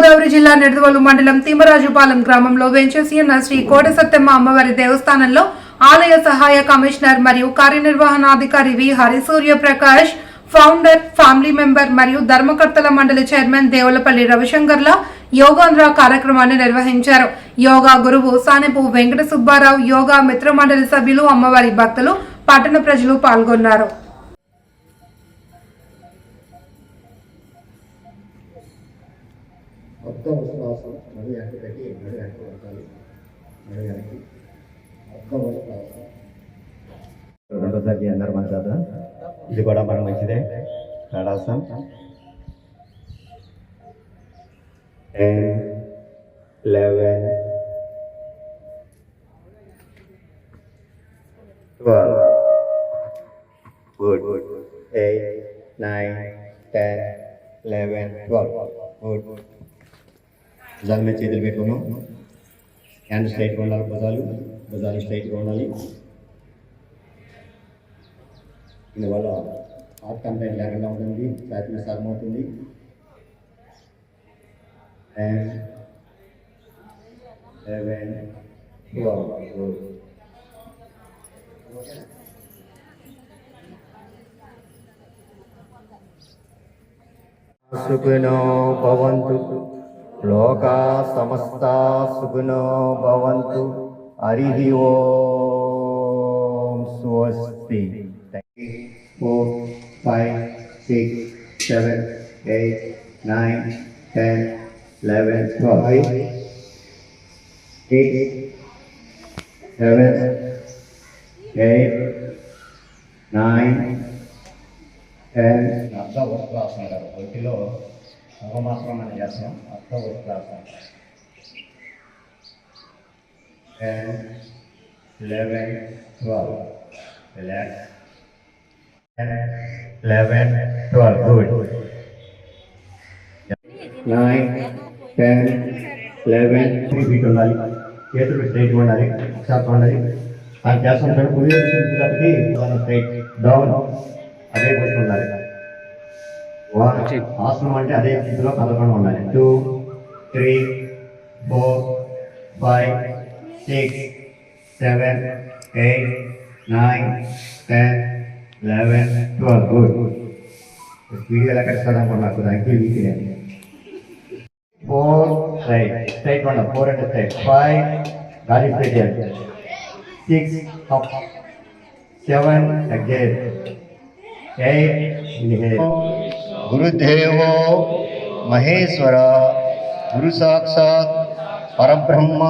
గోదావరి జిల్లా నిడదవోలు మండలం తిమ్మరాజుపాలెం గ్రామంలో వెంచేసి ఉన్న శ్రీ కోట సత్తెమ్మ అమ్మవారి దేవస్థానంలో ఆలయ సహాయ కమిషనర్ మరియు కార్యనిర్వహణాధికారి వి Harisurya Prakash, founder, family member మరియు ధర్మకర్తల మండలి చైర్మన్ దేవులపల్లి రవిశంకర్ల యోగాంధ్ర కార్యక్రమాన్ని నిర్వహించారు. యోగా గురువు సానెపు వెంకట సుబ్బారావు, యోగా మిత్ర మండలి సభ్యులు, అమ్మవారి భక్తులు, పట్టణ ప్రజలు పాల్గొన్నారు. రెండోసారి అందరూ మంచిదా, ఇది కూడా మనకు మంచిదే. కడాసం 10, 11, 12, good, 8, 9, 10, 11, 12, good. భుజాల మీద చేతులు పెట్టుకున్నాం. హ్యాండ్ స్ట్రైట్గా ఉండాలి, భుజాలు స్ట్రైట్గా ఉండాలి. దీనివల్ల హార్ట్ కంప్లైంట్ లేకుండా ఉంటుంది, ఛాతీ సగం అవుతుంది. And 11, 12. సుఖినో భవంతు, లోకా సమస్తా సుఖినో భవంతు. హరి ఓం స్వస్తి. 4, 5, 6, 7, 8, 9, 10, 11, 12. 8, 7, 8, 9, 10. అర్థ వర్క్లాస్ అంటారు. ఒంటిలో సగమాత్రం అని చేస్తాం. అర్థ వర్క్లాస్ అంటారు. 10, 11, 12. Relax. 11, 12, good. 9, 10, 11, 3 feet ఉండాలి. చేతులు స్ట్రైట్గా ఉండాలి, షార్ప్ ఉండాలి. అది చేస్తుంటాడు కాబట్టి మనం స్ట్రైట్ డౌన్ అదే పోస్ట్ ఉండాలి. ఆసనం అంటే అదే స్థితిలో కదలకుండా ఉండాలి. 2, 3, 4, 5, 6, 7, 8, 9, 10, 11, 12, good. వీడియో ఎలా కట్టిస్తాను అనుకున్నాను, దానికి వీక్లే. 4 స్ట్రైట్ ఉండాలి, 4 అంటే స్ట్రైట్. 5 గాలి స్ట్రైట్ చేయాలి. 6 అప్, 7 అగైన్, 8 ఇన్హేల్. గురుదేవో మహేశ్వర, గురు సాక్షాత్ పరబ్రహ్మ,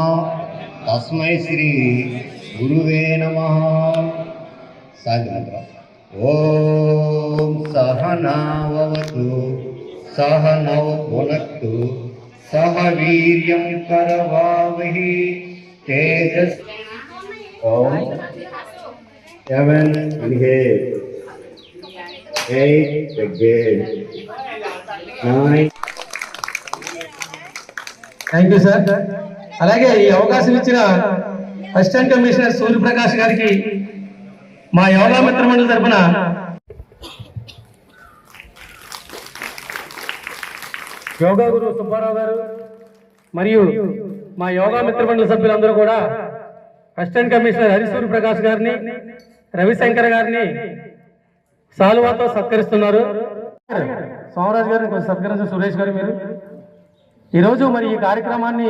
తస్మై శ్రీ గురువే నమః. శాంతి మంత్రం. ఓం సహనావతు సహనౌ భునక్తు సహ వీర్యం కరవావహి తేజస్. ఓం 7 inhale, 8 exhale, 9. Thank you sir. అలాగే ఈ అవకాశం ఇచ్చిన అసిస్టెంట్ కమిషనర్ సూర్యప్రకాష్ గారికి మా యోగా మిత్ర మండలి తరఫున యోగా గురు సుబ్బారావు గారు మరియు మా యోగా మిత్ర మండలి సభ్యులందరూ కూడా అసిస్టెంట్ కమిషనర్ హరిసూర్య ప్రకాష్ గారిని, రవిశంకర్ గారిని సాలువాతో సత్కరిస్తున్నారు. సోమరాజు గారిని కొంచెం సత్కరించిన సురేష్ గారు మీరు ఈరోజు మరి ఈ కార్యక్రమాన్ని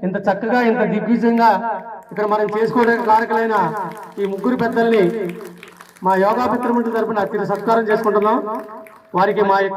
ఇంత చక్కగా, ఇంత దిగ్విజయంగా ఇక్కడ మనం చేసుకోవడానికి కారకులైన ఈ ముగ్గురు పెద్దల్ని మా యోగా మిత్ర మండలి తరపున తిరు సత్కారం చేసుకుంటున్నాం. వారికి మా